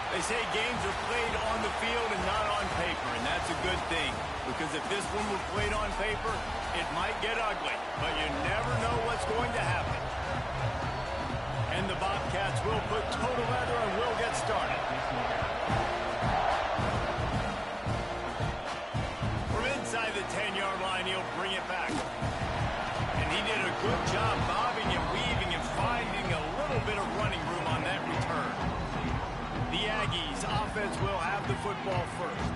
They say games are played on the field and not on paper, and that's a good thing. Because if this one were played on paper, it might get ugly. But you never know what's going to happen. And the Bobcats will put total leather and will get started. From inside the 10-yard line, he'll bring it back. And he did a good job bobbing and weaving and finding a little bit of running room on that return. The Aggies offense will have the football first.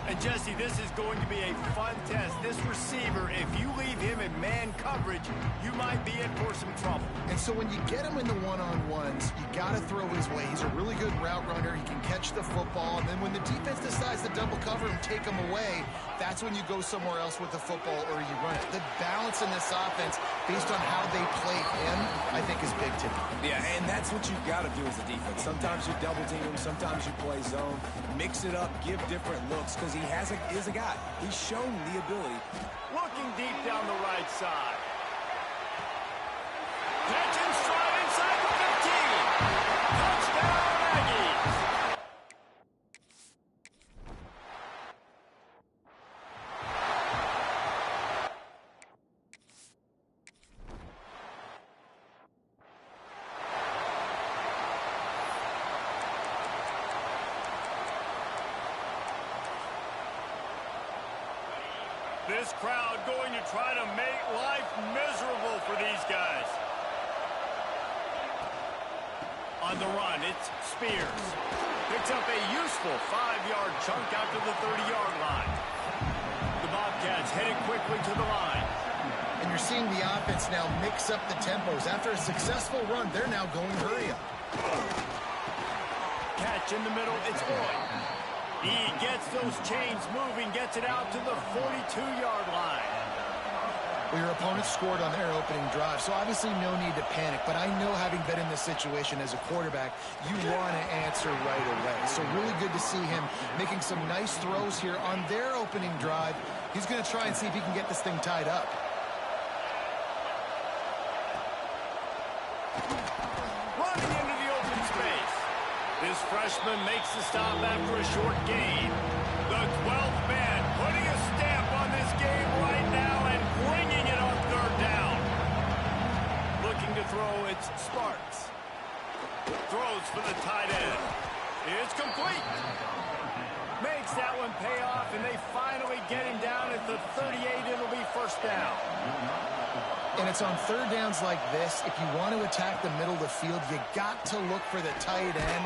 And Jesse, this is going to be a fun test. This receiver, if you leave him in man coverage, you might be in for some trouble. And so when you get him in the one-on-ones, you got to throw his way. He's a really good route runner. He can catch the football. And then when the defense decides to double cover and take him away, that's when you go somewhere else with the football or you run it. The balance in this offense, based on how they play him, I think is big to me. Yeah, and that's what you've got to do as a defense. Sometimes you double team him, sometimes you play zone. Mix it up, give different looks, because he is a guy. He's shown the ability. Looking deep down the right side. Catch and stride inside the 15. Touchdown, Aggies. This crowd going to try to make life miserable for these guys. On the run, it's Spears. Picks up a useful 5-yard chunk after the 30-yard line. The Bobcats headed quickly to the line. And you're seeing the offense now mix up the tempos. After a successful run, they're now going hurry up. Catch in the middle, it's Boyd. He gets those chains moving, gets it out to the 42-yard line. Well, your opponent scored on their opening drive, so obviously no need to panic. But I know, having been in this situation as a quarterback, you want to answer right away. So really good to see him making some nice throws here on their opening drive. He's going to try and see if he can get this thing tied up. Running into the open space. This freshman makes the stop after a short gain. The 12th man putting a stamp on this game right now and bringing it on third down. Looking to throw, it's Sparks. Throws for the tight end. It's complete. Makes that one pay off, and they finally get him down at the 38. It'll be first down. And it's on third downs like this. If you want to attack the middle of the field, you got to look for the tight end.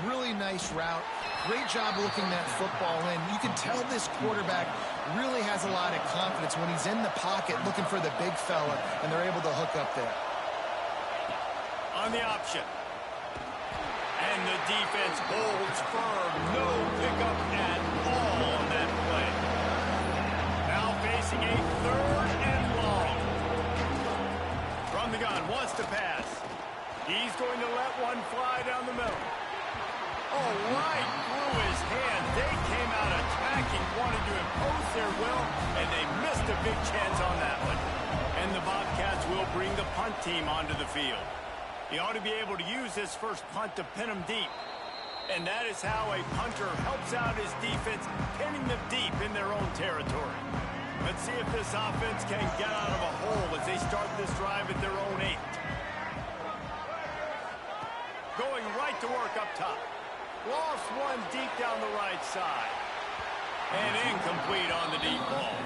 Really nice route. Great job looking that football in. You can tell this quarterback really has a lot of confidence when he's in the pocket looking for the big fella, and they're able to hook up there. On the option. And the defense holds firm. No pickup at all on that play. Now facing a third and long. From the gun, wants to pass. He's going to let one fly down the middle. Oh, right through his hand. They came out attacking, wanted to impose their will, and they missed a big chance on that one. And the Bobcats will bring the punt team onto the field. He ought to be able to use this first punt to pin them deep. And that is how a punter helps out his defense, pinning them deep in their own territory. Let's see if this offense can get out of a hole as they start this drive at their own 8. Going right to work up top. Lost one deep down the right side. And incomplete on the deep ball.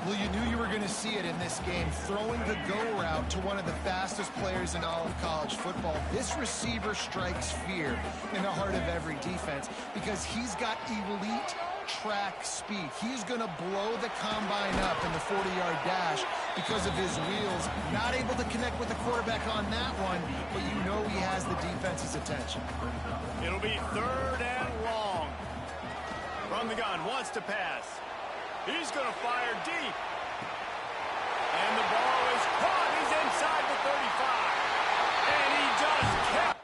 Well, you knew you were going to see it in this game. Throwing the go route to one of the fastest players in all of college football. This receiver strikes fear in the heart of every defense because he's got elite track speed. He's going to blow the combine up in the 40-yard dash because of his wheels. Not able to connect with the quarterback on that one, but you know he has the defense's attention. It'll be third and long. From the gun, wants to pass. He's going to fire deep. And the ball is caught. He's inside the 35. And he just kept.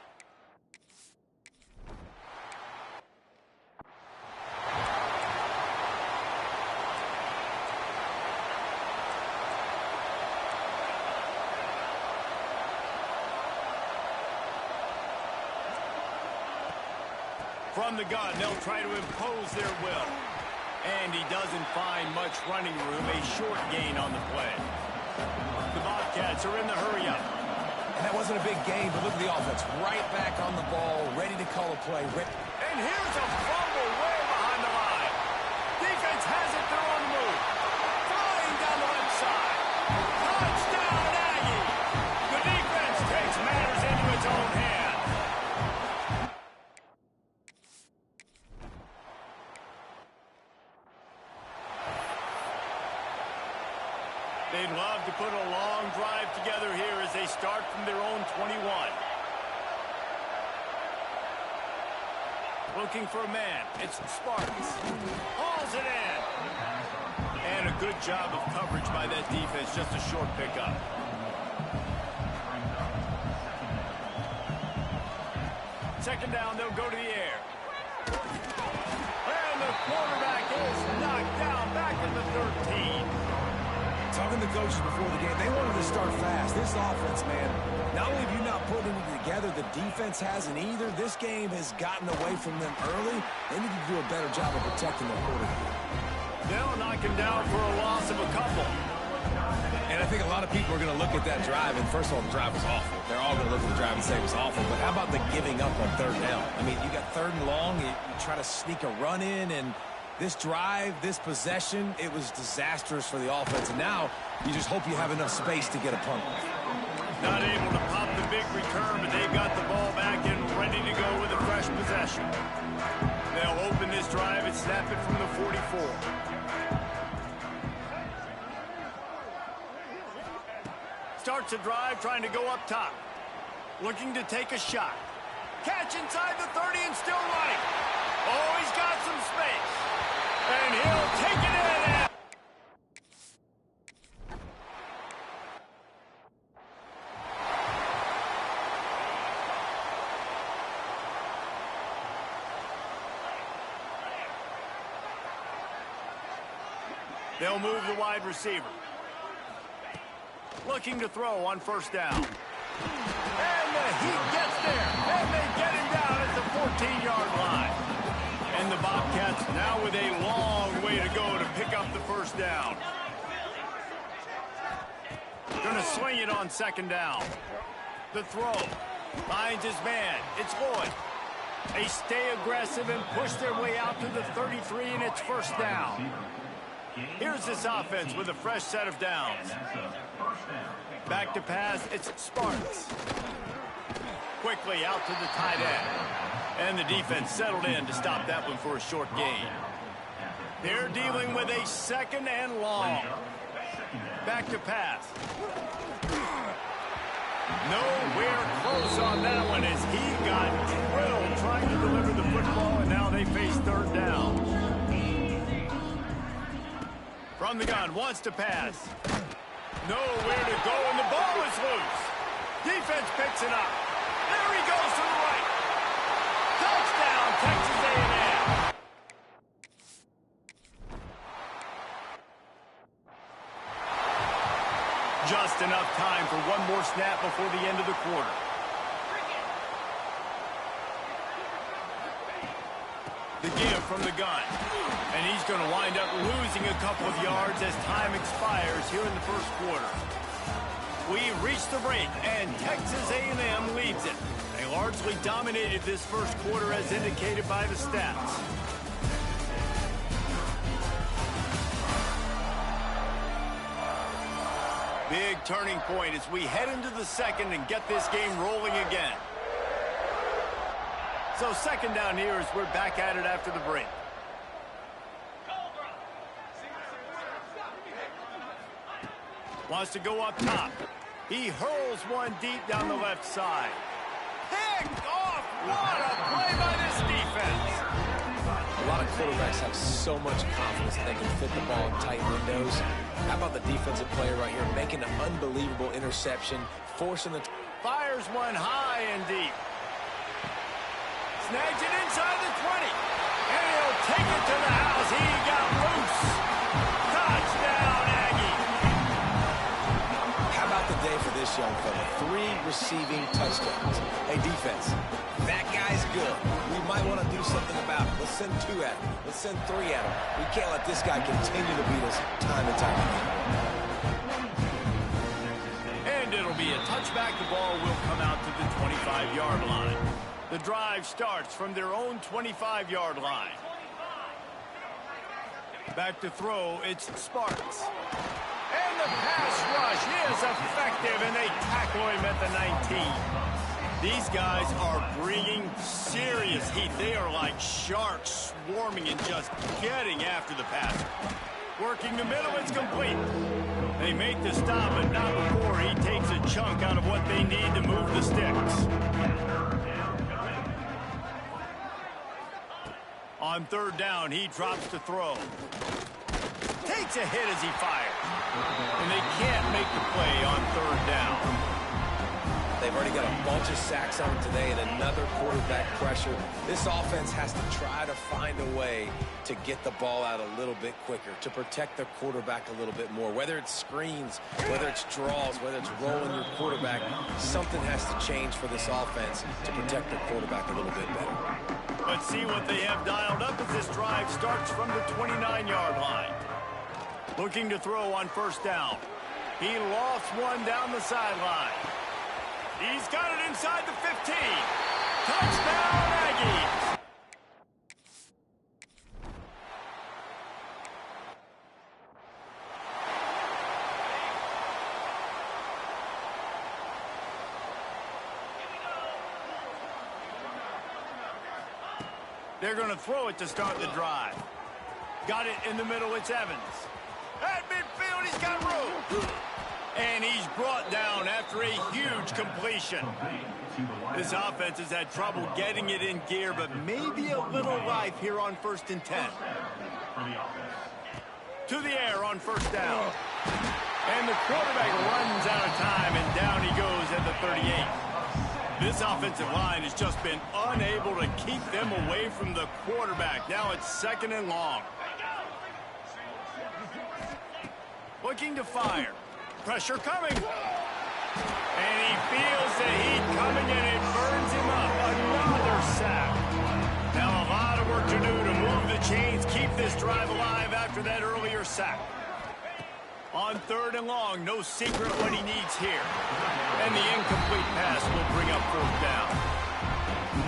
From the gun, they'll try to impose their will. And he doesn't find much running room, a short gain on the play. The Bobcats are in the hurry-up. And that wasn't a big gain, but look at the offense. Right back on the ball, ready to call a play. And here's a fumble way behind the line. Defense has it, they're on the move. Flying down the left side. Touchdown, Aggie! The defense takes matters into its own hands. They'd love to put a long drive together here as they start from their own 21. Looking for a man. It's Sparks. Hauls it in. And a good job of coverage by that defense. Just a short pickup. Second down, they'll go to the air. And the quarterback is knocked down back at the 13. Talking to the coaches before the game, they wanted to start fast. This offense, man, not only have you not put it together, the defense hasn't either. This game has gotten away from them early. They need to do a better job of protecting their quarterback. They'll knock him down for a loss of a couple. And I think a lot of people are going to look at that drive, and first of all, the drive was awful. They're all going to look at the drive and say it was awful. But how about the giving up on third down? I mean, you got third and long, you try to sneak a run in, and this drive, this possession, it was disastrous for the offense. And now you just hope you have enough space to get a punt. Not able to pop the big return, but they've got the ball back and ready to go with a fresh possession. They'll open this drive and snap it from the 44. Starts a drive trying to go up top. Looking to take a shot. Catch inside the 30 and still running. Oh, he's got some space. And he'll take it in. They'll move the wide receiver. Looking to throw on first down. And the heat gets there. And they get him down at the 14-yard line. And the Bobcats now with a long way to go to pick up the first down. Going to swing it on second down. The throw. Finds his man. It's Lloyd. They stay aggressive and push their way out to the 33, and it's first down. Here's this offense with a fresh set of downs. Back to pass, it's Sparks. Quickly out to the tight end. And the defense settled in to stop that one for a short gain. They're dealing with a second and long. Back to pass. Nowhere close on that one as he got drilled trying to deliver the football, and now they face third down. From the gun, wants to pass. Nowhere to go, and the ball is loose. Defense picks it up. There he goes to the right. Touchdown, Texas A&M. Just enough time for one more snap before the end of the quarter. The give from the gun. And he's going to wind up losing a couple of yards as time expires here in the first quarter. We reach the break, and Texas A&M leads it. They largely dominated this first quarter as indicated by the stats. Big turning point as we head into the second and get this game rolling again. So second down here as we're back at it after the break. Wants to go up top. He hurls one deep down the left side. Picked off. What a play by this defense. A lot of quarterbacks have so much confidence that they can fit the ball in tight windows. How about the defensive player right here making an unbelievable interception, forcing the... Fires one high and deep. Snags it inside the 20. And he'll take it to the house. He got loose. Touchdown, Aggie. How about the day for this young fella. 3 receiving touchdowns. Hey, defense, that guy's good. We might want to do something about it. Let's send 2 at him. Let's send 3 at him. We can't let this guy continue to beat us time and time again. And it'll be a touchback. The ball will come out to the 25-yard line. The drive starts from their own 25-yard line. Back to throw, it's Sparks. And the pass rush is effective, and they tackle him at the 19. These guys are bringing serious heat. They are like sharks swarming and just getting after the passer. Working the middle, it's complete. They make the stop, but not before he takes a chunk out of what they need to move the sticks. On 3rd down, he drops to throw. Takes a hit as he fires. And they can't make the play on 3rd down. They've already got a bunch of sacks on him today and another quarterback pressure. This offense has to try to find a way to get the ball out a little bit quicker, to protect their quarterback a little bit more. Whether it's screens, whether it's draws, whether it's rolling your quarterback, something has to change for this offense to protect their quarterback a little bit better. Let's see what they have dialed up as this drive starts from the 29-yard line. Looking to throw on 1st down. He lofts one down the sideline. He's got it inside the 15. Touchdown, Aggies! They're going to throw it to start the drive. Got it in the middle, it's Evans. At midfield, he's got room. And he's brought down after a huge completion. This offense has had trouble getting it in gear, but maybe a little life here on 1st and 10. To the air on 1st down. And the quarterback runs out of time, and down he goes at the 38. This offensive line has just been unable to keep them away from the quarterback. Now it's 2nd and long. Looking to fire. Pressure coming. And he feels the heat coming, and it burns him up. Another sack. Now a lot of work to do to move the chains, keep this drive alive after that earlier sack. On 3rd and long, no secret what he needs here. And the incomplete pass will bring up 4th down.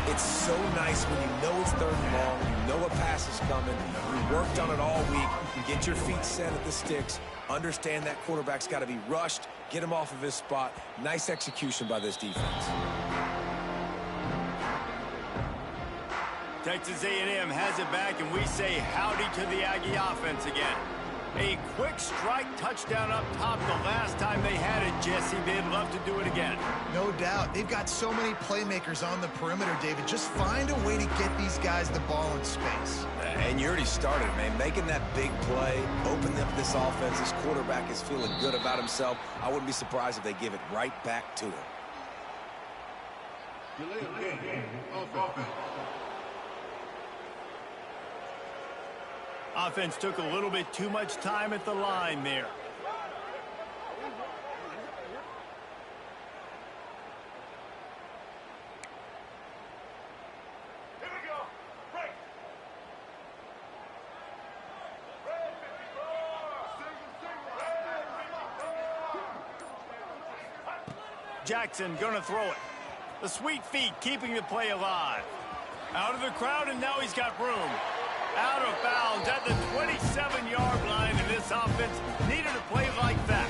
It's so nice when you know it's 3rd and long, you know a pass is coming, you worked on it all week, get your feet set at the sticks, understand that quarterback's got to be rushed, get him off of his spot. Nice execution by this defense. Texas A&M has it back, and we say howdy to the Aggie offense again. A quick strike touchdown up top the last time they had it, Jesse. They'd love to do it again. No doubt. They've got so many playmakers on the perimeter, David. Just find a way to get these guys the ball in space. And you already started, man. Making that big play, opening up this offense. This quarterback is feeling good about himself. I wouldn't be surprised if they give it right back to him. Offense took a little bit too much time at the line there. Here we go. Break. Jackson gonna throw it. The sweet feet keeping the play alive. Out of the crowd, and now he's got room. Out of bounds at the 27-yard line, and this offense needed a play like that.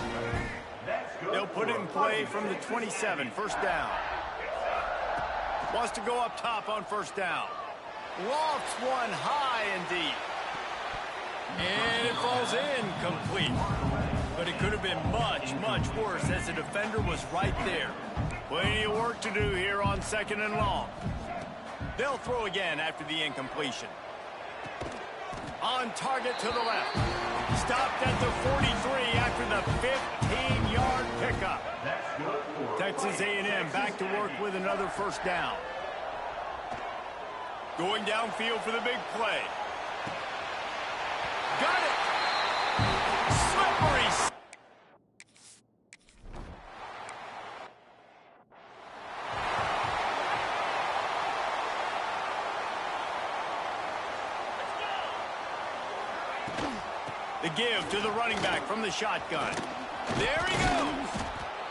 They'll put it in play from the 27, 1st down. Wants to go up top on 1st down. Lofts one high and deep. And it falls in complete. But it could have been much, much worse as the defender was right there. Plenty of work to do here on 2nd and long. They'll throw again after the incompletion. On target to the left. Stopped at the 43 after the 15-yard pickup. Texas A&M back to work with another 1st down. Going downfield for the big play. Got it! Slippery. The give to the running back from the shotgun. There he goes.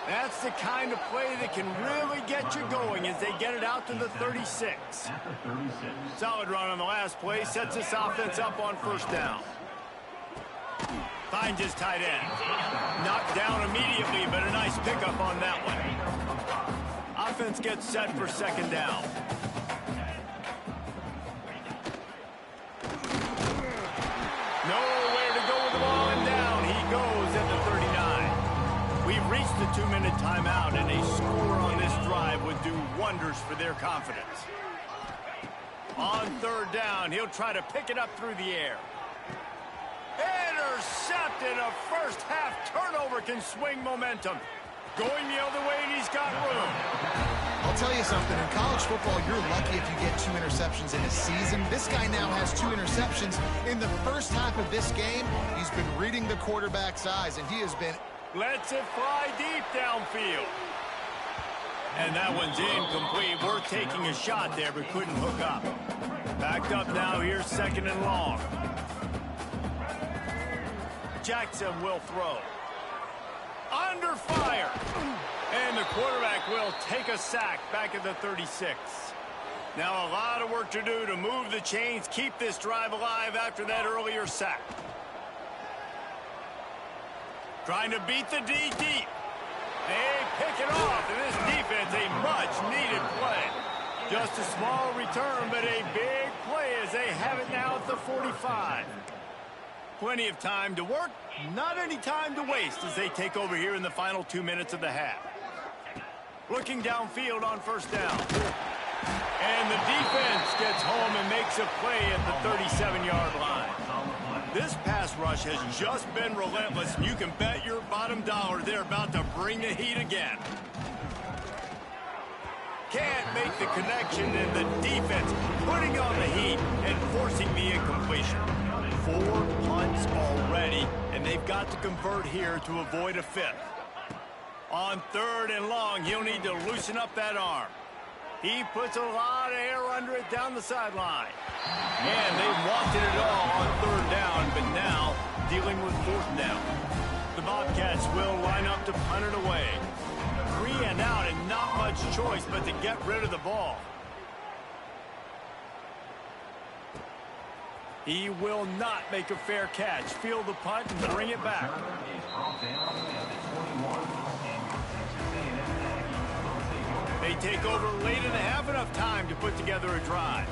That's the kind of play that can really get you going as they get it out to the 36. Solid run on the last play. Sets this offense up on first down. Finds his tight end. Knocked down immediately, but a nice pickup on that one. Offense gets set for second down. Nowhere to go with the ball, and down he goes at the 39. We've reached the 2-minute timeout, and a score on this drive would do wonders for their confidence. On third down, he'll try to pick it up through the air. Intercepted. A first-half turnover can swing momentum. Going the other way, and he's got room. I'll tell you something. In college football, you're lucky if you get 2 interceptions in a season. This guy now has 2 interceptions. In the first half of this game, he's been reading the quarterback's eyes, and he has been... Lets it fly deep downfield. And that one's incomplete. Worth taking a shot there, but couldn't hook up. Backed up now. Here's second and long. Jackson will throw. Under fire. And the quarterback will take a sack back at the 36. Now a lot of work to do to move the chains, keep this drive alive after that earlier sack. Trying to beat the D deep. They pick it off, and this defense, a much-needed play. Just a small return, but a big play as they have it now at the 45. Plenty of time to work, not any time to waste as they take over here in the final 2 minutes of the half. Looking downfield on first down. And the defense gets home and makes a play at the 37-yard line. This pass rush has just been relentless, and you can bet your bottom dollar they're about to bring the heat again. Can't make the connection, and the defense putting on the heat and forcing the incompletion. 4 punts already, and they've got to convert here to avoid a 5th. On third and long, he'll need to loosen up that arm. He puts a lot of air under it down the sideline. And they wanted it all on third down, but now dealing with fourth down. The Bobcats will line up to punt it away. 3 and out, and not much choice but to get rid of the ball. He will not make a fair catch. Field the punt and bring it back. They take over late in the half, enough time to put together a drive.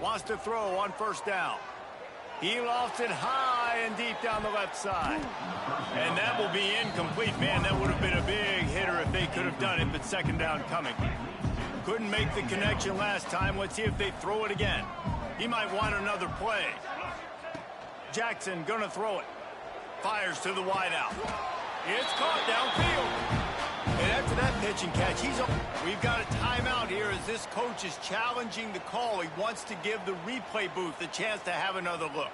Wants to throw on first down. He lofts it high and deep down the left side. And that will be incomplete. Man, that would have been a big hitter if they could have done it, but second down coming. Couldn't make the connection last time. Let's see if they throw it again. He might want another play. Jackson gonna throw it. Fires to the wideout. It's caught downfield. And after that pitch and catch, we've got a timeout here as this coach is challenging the call. He wants to give the replay booth a chance to have another look.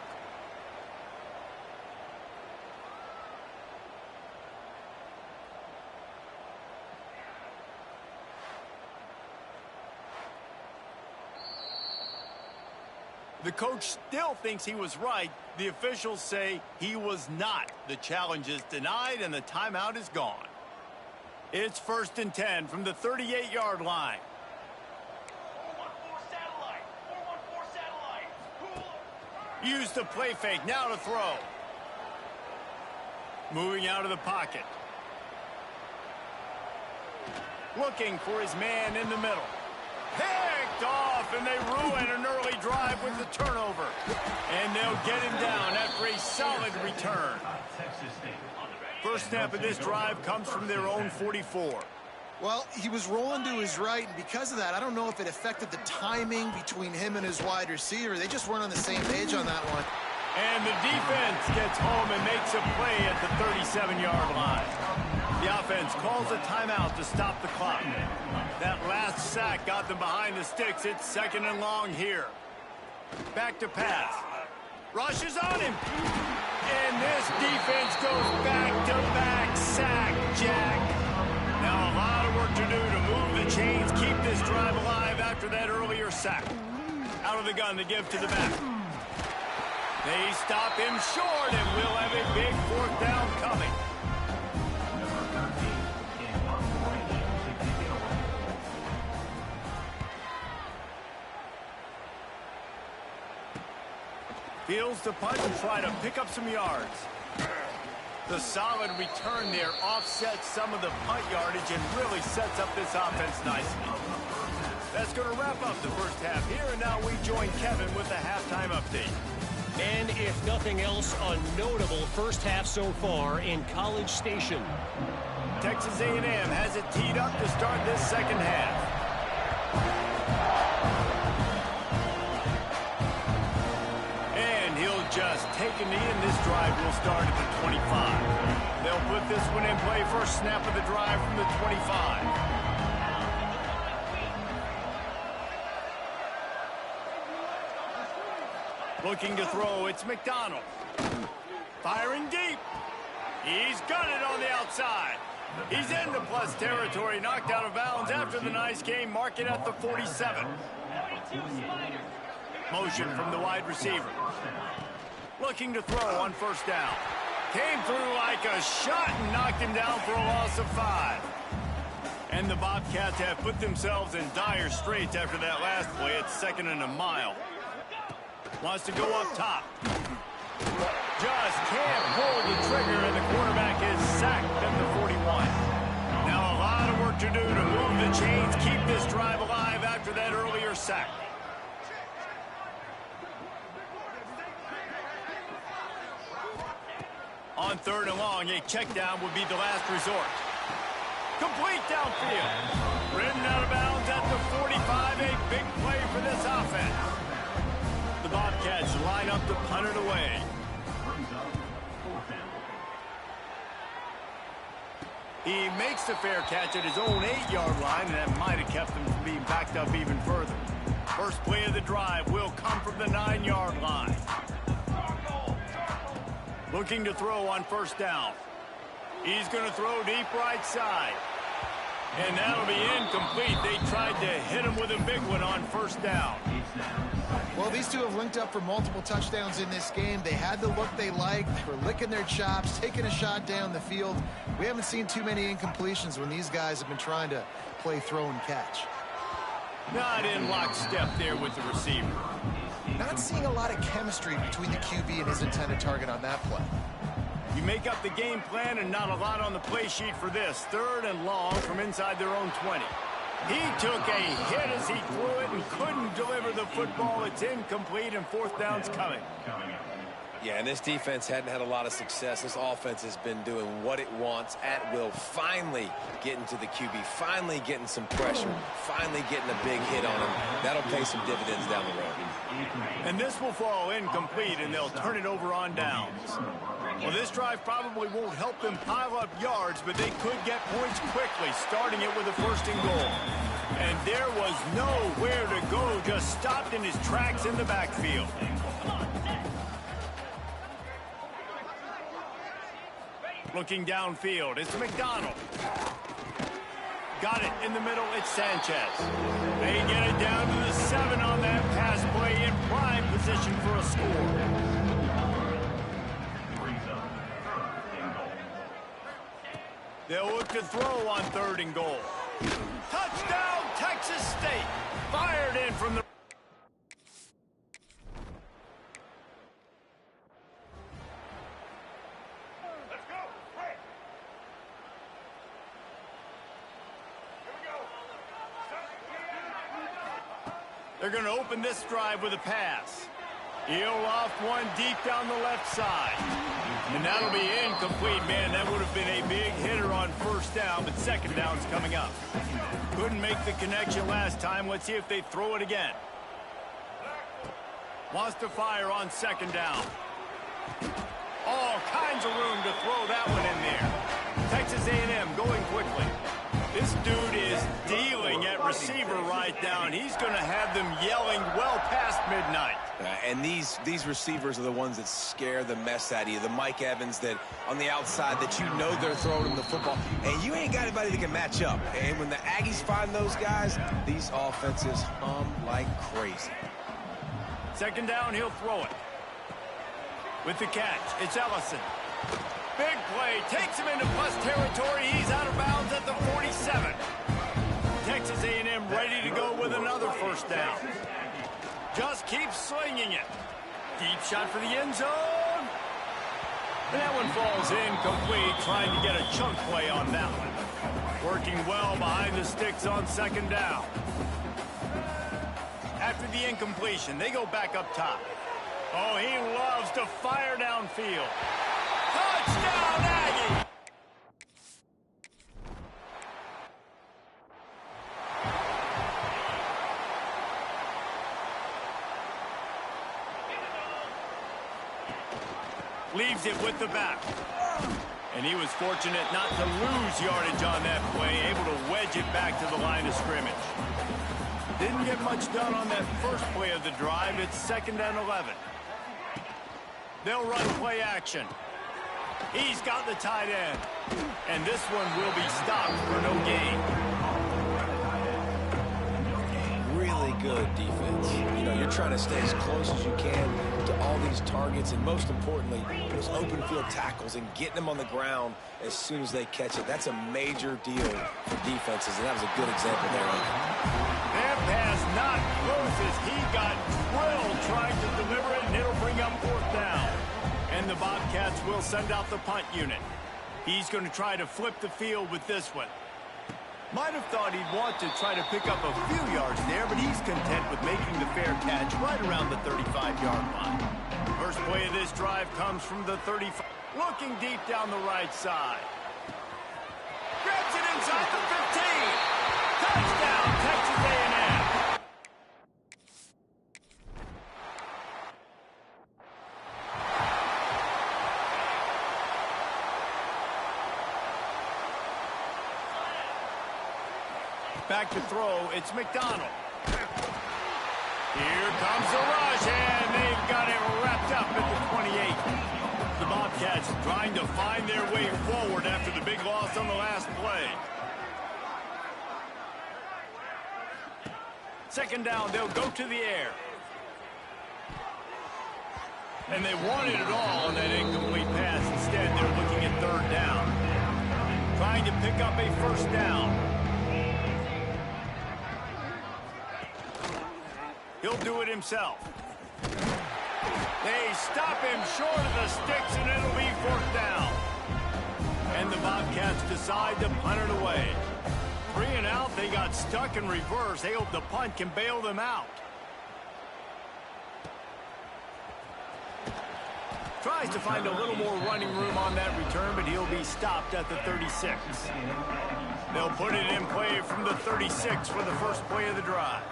The coach still thinks he was right. The officials say he was not. The challenge is denied, and the timeout is gone. It's 1st and 10 from the 38-yard line. 414 satellite. 414 satellite. Use the play fake. Now to throw. Moving out of the pocket. Looking for his man in the middle. Picked off, and they ruin an early drive with the turnover. And they'll get him down after a solid return. First snap of this drive comes from their own 44. Well, he was rolling to his right, and because of that, I don't know if it affected the timing between him and his wide receiver. They just weren't on the same page on that one. And the defense gets home and makes a play at the 37-yard line. The offense calls a timeout to stop the clock. That last sack got them behind the sticks. It's 2nd and long here. Back to pass. Rushes on him. And this defense goes back-to-back sack, Jack. Now a lot of work to do to move the chains, keep this drive alive after that earlier sack. Out of the gun to give to the back. They stop him short, and we'll have a big fourth down coming. Fields to punt and try to pick up some yards. The solid return there offsets some of the punt yardage and really sets up this offense nicely. That's going to wrap up the first half here, and now we join Kevin with the halftime update. And if nothing else, a notable first half so far in College Station. Texas A&M has it teed up to start this second half. And he'll just take a knee, and this drive will start at the 25. They'll put this one in play first snap of the drive from the 25. Looking to throw, it's McDonald. Firing deep. He's got it on the outside. He's into plus territory, knocked out of bounds after the nice game. Mark it at the 47. Motion from the wide receiver. Looking to throw on first down. Came through like a shot and knocked him down for a loss of 5. And the Bobcats have put themselves in dire straits after that last play. It's 2nd and a mile. Wants to go up top. Just can't pull the trigger, and the quarterback is sacked at the 41. Now a lot of work to do to move the chains, keep this drive alive after that earlier sack. On 3rd and long, a check down would be the last resort. Complete downfield. Ridden out of bounds at the 45, a big play for this offense. The Bobcats line up to punt it away. He makes the fair catch at his own 8-yard line, and that might have kept him from being backed up even further. First play of the drive will come from the 9-yard line. Looking to throw on first down. He's going to throw deep right side. And that'll be incomplete. They tried to hit him with a big one on first down. Well, these two have linked up for multiple touchdowns in this game. They had the look they liked. They were licking their chops, taking a shot down the field. We haven't seen too many incompletions when these guys have been trying to play throw and catch. Not in lockstep there with the receiver. Not seeing a lot of chemistry between the QB and his intended target on that play. You make up the game plan and not a lot on the play sheet for this. 3rd and long from inside their own 20. He took a hit as he threw it and couldn't deliver the football. It's incomplete, and 4th down's coming. Yeah, and this defense hadn't had a lot of success. This offense has been doing what it wants at will. Finally getting to the QB. Finally getting some pressure. Finally getting a big hit on him. That'll pay some dividends down the road. And this will fall incomplete, and they'll turn it over on downs. Well, this drive probably won't help them pile up yards, but they could get points quickly, starting it with a 1st and goal. And there was nowhere to go, just stopped in his tracks in the backfield. Looking downfield, it's McDonald. Got it in the middle, it's Sanchez. They get it down to the 7 on that pass play, in prime position for a score. They'll look to throw on 3rd and goal. Touchdown, Texas State. Fired in from the... Let's go. Right. Here we go. They're going to open this drive with a pass. He'll loft one deep down the left side. And that'll be incomplete, man. That would have been a big hitter on first down, but 2nd down's coming up. Couldn't make the connection last time. Let's see if they throw it again. Wants to fire on 2nd down. All kinds of room to throw that one in there. Texas A&M going quickly. This dude is dealing at receiver right now, and he's going to have them yelling well past midnight. And these receivers are the ones that scare the mess out of you. The Mike Evans that on the outside that you know they're throwing him the football, and you ain't got anybody that can match up. And when the Aggies find those guys, these offenses hum like crazy. 2nd down, he'll throw it. With the catch, it's Ellison. Big play, takes him into plus territory. He's out of bounds at the 47. Texas A&M ready to go with another first down. Just keeps slinging it. Deep shot for the end zone. And that one falls incomplete, trying to get a chunk play on that one. Working well behind the sticks on second down. After the incompletion, they go back up top. Oh, he loves to fire downfield. Touchdown, Aggie! Leaves it with the back. And he was fortunate not to lose yardage on that play, able to wedge it back to the line of scrimmage. Didn't get much done on that first play of the drive. It's 2nd and 11. They'll run play action. He's got the tight end. And this one will be stopped for no gain. Really good defense. You know, you're trying to stay as close as you can to all these targets, and most importantly, those open field tackles and getting them on the ground as soon as they catch it. That's a major deal for defenses, and that was a good example there. That pass not close as he got drilled trying to deliver it, and it'll bring up 4th down. And the Bobcats will send out the punt unit. He's going to try to flip the field with this one. Might have thought he'd want to try to pick up a few yards there, but he's content with making the fair catch right around the 35-yard line. First play of this drive comes from the 35, looking deep down the right side. Grabs it inside the 15. Touchdown, Texas A&M. Back to throw, it's McDonald. Here comes the rush, and they've got it wrapped up at the 28. The Bobcats trying to find their way forward after the big loss on the last play. 2nd down, they'll go to the air. And they wanted it all on that incomplete pass. Instead, they're looking at 3rd down. Trying to pick up a 1st down. He'll do it himself. They stop him short of the sticks, and it'll be 4th down. And the Bobcats decide to punt it away. 3 and out, they got stuck in reverse. They hope the punt can bail them out. Tries to find a little more running room on that return, but he'll be stopped at the 36. They'll put it in play from the 36 for the first play of the drive.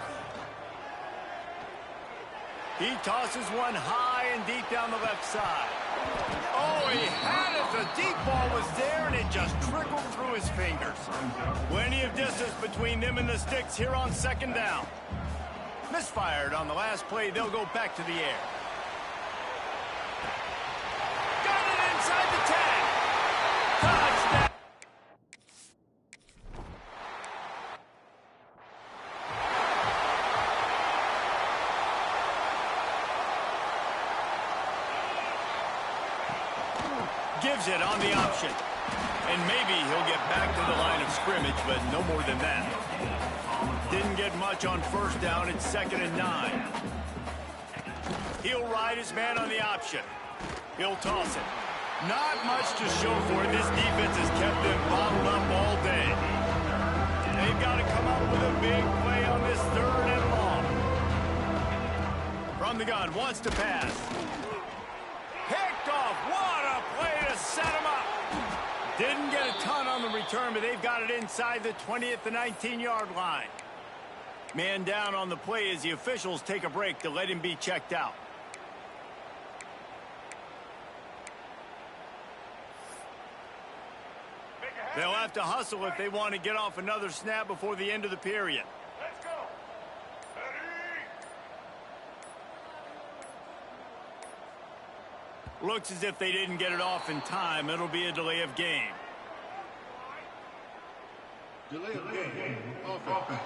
He tosses one high and deep down the left side. Oh, he had it. The deep ball was there, and it just trickled through his fingers. Plenty of distance between them and the sticks here on 2nd down. Misfired on the last play. They'll go back to the air. Got it inside the 10. Touchdown. Gives it on the option. And maybe he'll get back to the line of scrimmage, but no more than that. Didn't get much on 1st down. It's 2nd and 9. He'll ride his man on the option. He'll toss it. Not much to show for it. This defense has kept them bottled up all day. They've got to come up with a big play on this 3rd and long. From the gun, wants to pass. Picked off. What a play to set him up. Didn't get a ton on the return, but they've got it inside the 20 at the 19-yard line. Man down on the play as the officials take a break to let him be checked out. They'll have to hustle if they want to get off another snap before the end of the period. Let's go. Ready? Looks as if they didn't get it off in time. It'll be a delay of game. Delay of game. Offense.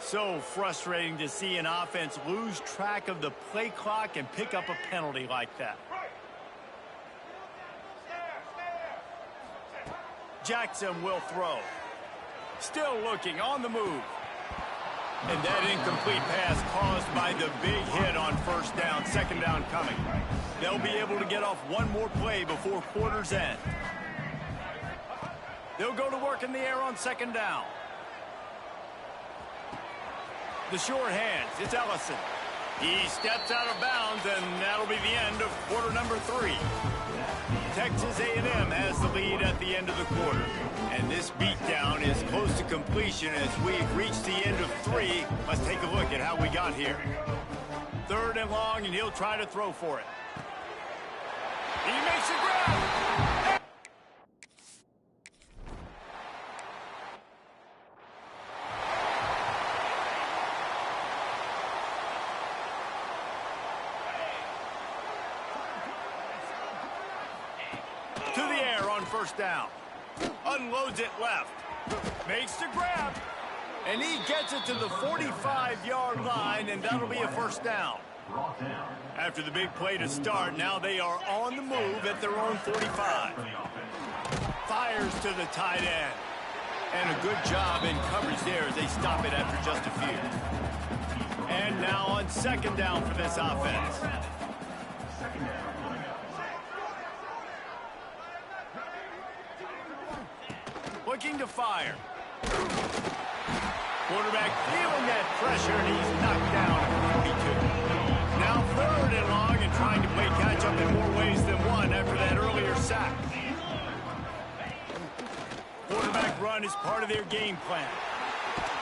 So frustrating to see an offense lose track of the play clock and pick up a penalty like that. Jackson will throw. Still looking on the move. And that incomplete pass caused by the big hit on first down. Second down coming. They'll be able to get off one more play before quarter's end. They'll go to work in the air on second down. The short hands, it's Ellison. He steps out of bounds, and that'll be the end of quarter number 3. Texas A&M has the lead at the end of the quarter. And this beatdown is close to completion as we've reached the end of 3. Let's take a look at how we got here. 3rd and long, and he'll try to throw for it. He makes a grab. To the air on first down. Unloads it left. Makes the grab. And he gets it to the 45-yard line, and that'll be a first down. After the big play to start, now they are on the move at their own 45. Fires to the tight end. And a good job in coverage there as they stop it after just a few. And now on second down for this offense. Looking to fire. Quarterback feeling that pressure, and he's knocked down at 42. Now 3rd and long, and trying to play catch-up in more ways than one after that earlier sack. Quarterback run is part of their game plan.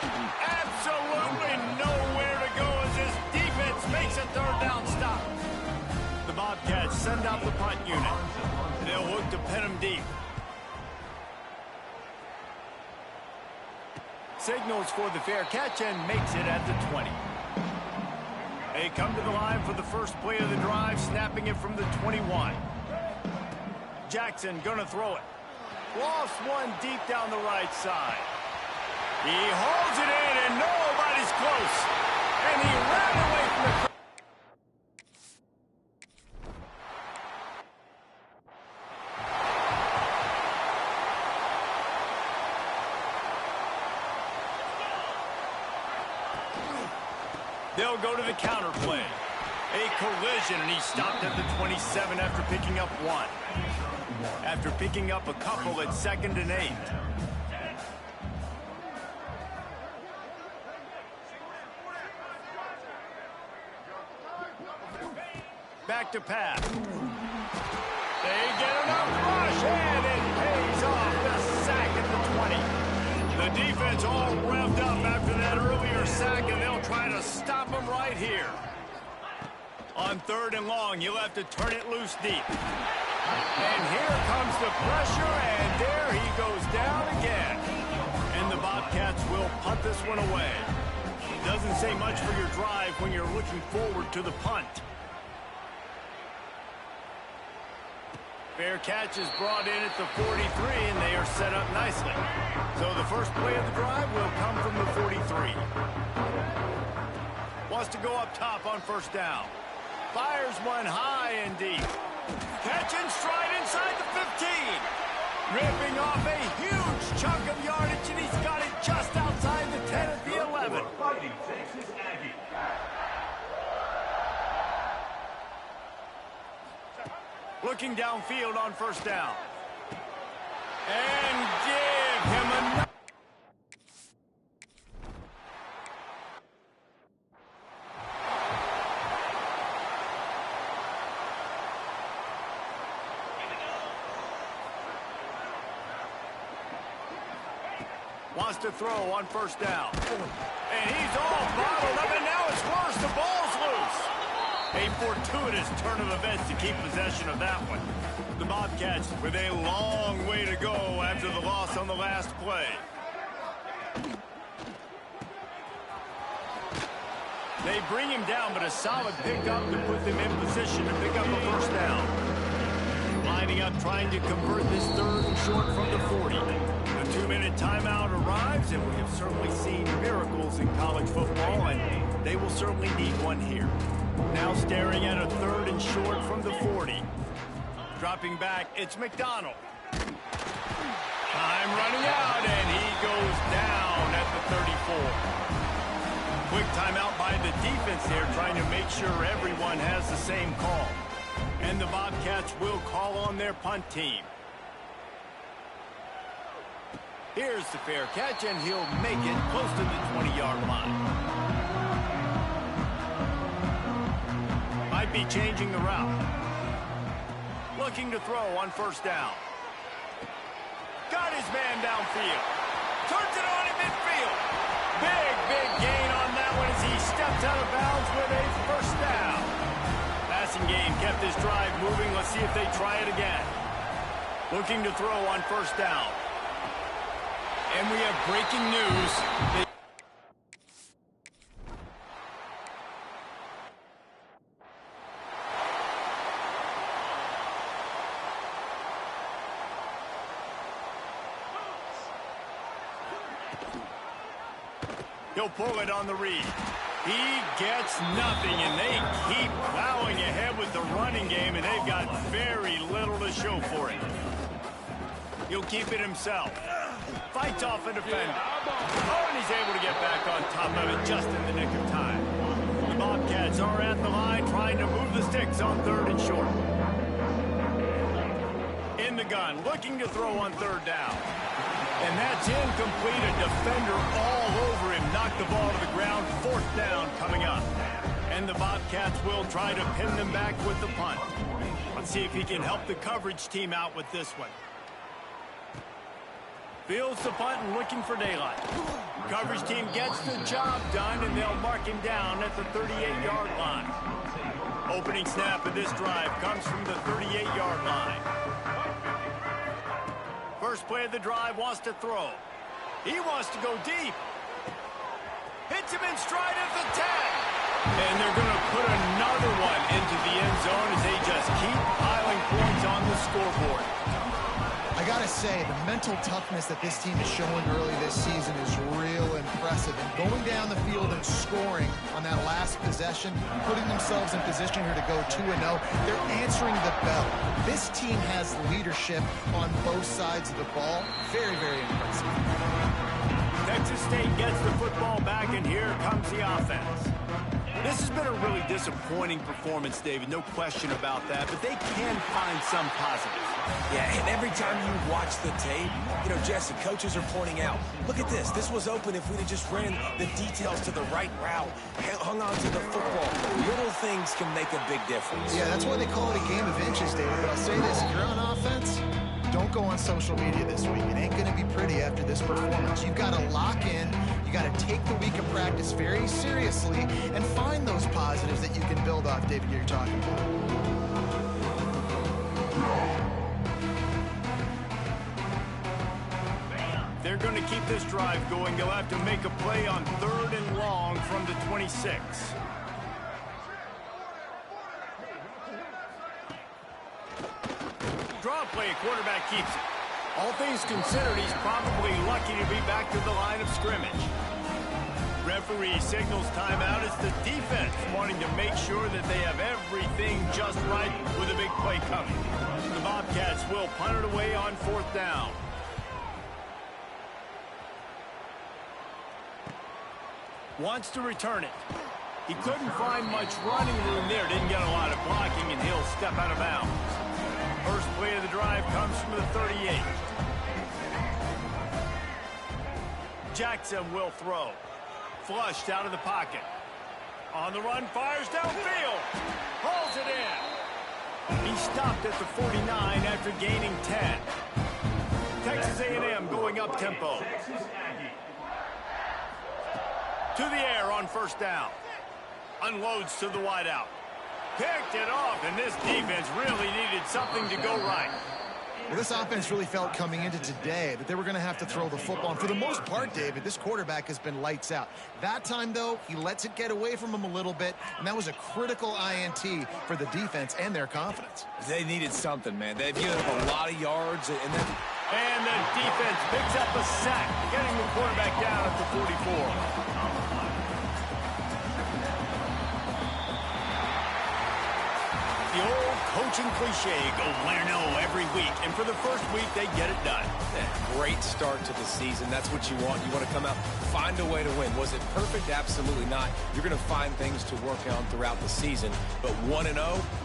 Absolutely nowhere to go as this defense makes a 3rd down stop. The Bobcats send out the punt unit. They'll look to pin them deep. Signals for the fair catch and makes it at the 20. They come to the line for the first play of the drive, snapping it from the 21. Jackson gonna throw it. Lost one deep down the right side. He holds it in, and nobody's close. And he ran away from the... They'll go to the counter play. A collision, and he stopped at the 27 after picking up 1. After picking up a couple at 2nd and 8. Back to pass. They get enough rush, and it pays off. The sack at the 20. The defense all revved up after that earlier sack, and they'll try to stop them right here. On 3rd and long, you'll have to turn it loose deep. And here comes the pressure, and there he goes down again. And the Bobcats will punt this one away. Doesn't say much for your drive when you're looking forward to the punt. Fair catch is brought in at the 43, and they are set up nicely. So the first play of the drive will come from the 43. Wants to go up top on first down. Fires one high and deep. Catch and stride inside the 15. Ripping off a huge chunk of yardage, and he's got it just outside the 10 at the 11. Fighting Texas Aggie. Looking downfield on first down. And give him a... Wants to throw on first down. And he's all bottled up, and now it's worse. The ball's loose. A fortuitous turn of events to keep possession of that one. The Bobcats with a long way to go after the loss on the last play. They bring him down, but a solid pickup to put them in position to pick up a first down. Lining up, trying to convert this 3rd and short from the 40. The 2-minute timeout arrives, and we have certainly seen miracles in college football, and they will certainly need one here. Now staring at a 3rd and short from the 40. Dropping back, it's McDonald. Time running out, and he goes down at the 34. Quick timeout by the defense there, trying to make sure everyone has the same call. And the Bobcats will call on their punt team. Here's the fair catch, and he'll make it close to the 20-yard line. Might be changing the route. Looking to throw on 1st down. Got his man downfield. Turns it on in midfield. Big gain on that one as he steps out of bounds with a 1st down. Passing game kept this drive moving. Let's see if they try it again. Looking to throw on 1st down. And we have breaking news. He'll pull it on the read. He gets nothing, and they keep plowing ahead with the running game, and they've got very little to show for it. He'll keep it himself. Fights off a defender. Oh, and he's able to get back on top of it just in the nick of time. The Bobcats are at the line trying to move the sticks on 3rd and short. In the gun, looking to throw on 3rd down. And that's incomplete. A defender all over him. Knocked the ball to the ground. 4th down coming up. And the Bobcats will try to pin them back with the punt. Let's see if he can help the coverage team out with this one. Fields the punt and looking for daylight. Coverage team gets the job done, and they'll mark him down at the 38-yard line. Opening snap of this drive comes from the 38-yard line. First play of the drive, wants to throw. He wants to go deep. Hits him in stride at the 10. And they're going to put another one into the end zone as they just keep piling points on the scoreboard. I gotta say, the mental toughness that this team is showing early this season is real impressive. And going down the field and scoring on that last possession, putting themselves in position here to go 2-0, they're answering the bell. This team has leadership on both sides of the ball. Very, very impressive. Texas State gets the football back, and here comes the offense. This has been a really disappointing performance, David, no question about that, but they can find some positives. Yeah, and every time you watch the tape, you know, Jesse, coaches are pointing out, look at this. This was open if we'd have just ran the details to the right route, hung on to the football. Little things can make a big difference. Yeah, that's why they call it a game of inches, David. But I'll say this, if you're on offense, don't go on social media this week. It ain't going to be pretty after this performance. You've got to lock in. You got to take the week of practice very seriously and find those positives that you can build off, David, you're talking about. They're going to keep this drive going. They'll have to make a play on 3rd and long from the 26. Draw play, quarterback keeps it. All things considered, he's probably lucky to be back to the line of scrimmage. Referee signals timeout as the defense wanting to make sure that they have everything just right with a big play coming. The Bobcats will punt it away on 4th down. Wants to return it. He couldn't find much running room there. Didn't get a lot of blocking, and he'll step out of bounds. First play of the drive comes from the 38. Jackson will throw. Flushed out of the pocket. On the run, fires downfield. Hauls it in. He stopped at the 49 after gaining 10. Texas A&M going up tempo. To the air on 1st down. Unloads to the wideout. Picked it off, and this defense really needed something to go right. Well, this offense really felt coming into today that they were going to have to throw the football. And for the most part, David, this quarterback has been lights out. That time, though, he lets it get away from him a little bit, and that was a critical INT for the defense and their confidence. They needed something, man. They've given up a lot of yards, and then... And the defense picks up a sack, getting the quarterback down at the 44. cliche, go win-0 every week. And for the first week, they get it done. Yeah, great start to the season. That's what you want. You want to come out, find a way to win. Was it perfect? Absolutely not. You're going to find things to work on throughout the season. But 1-0,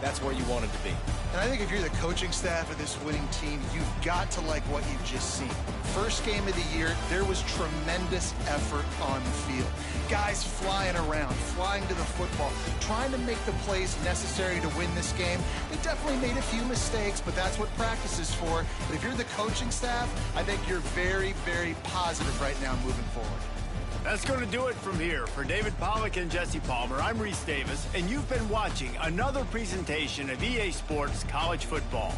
that's where you want it to be. And I think if you're the coaching staff of this winning team, you've got to like what you've just seen. First game of the year, there was tremendous effort on the field. Guys flying around, flying to the football, trying to make the plays necessary to win this game. They definitely made a few mistakes, but that's what practice is for. But if you're the coaching staff, I think you're very, very positive right now moving forward. That's going to do it from here. For David Pollack and Jesse Palmer, I'm Reese Davis, and you've been watching another presentation of EA Sports College Football.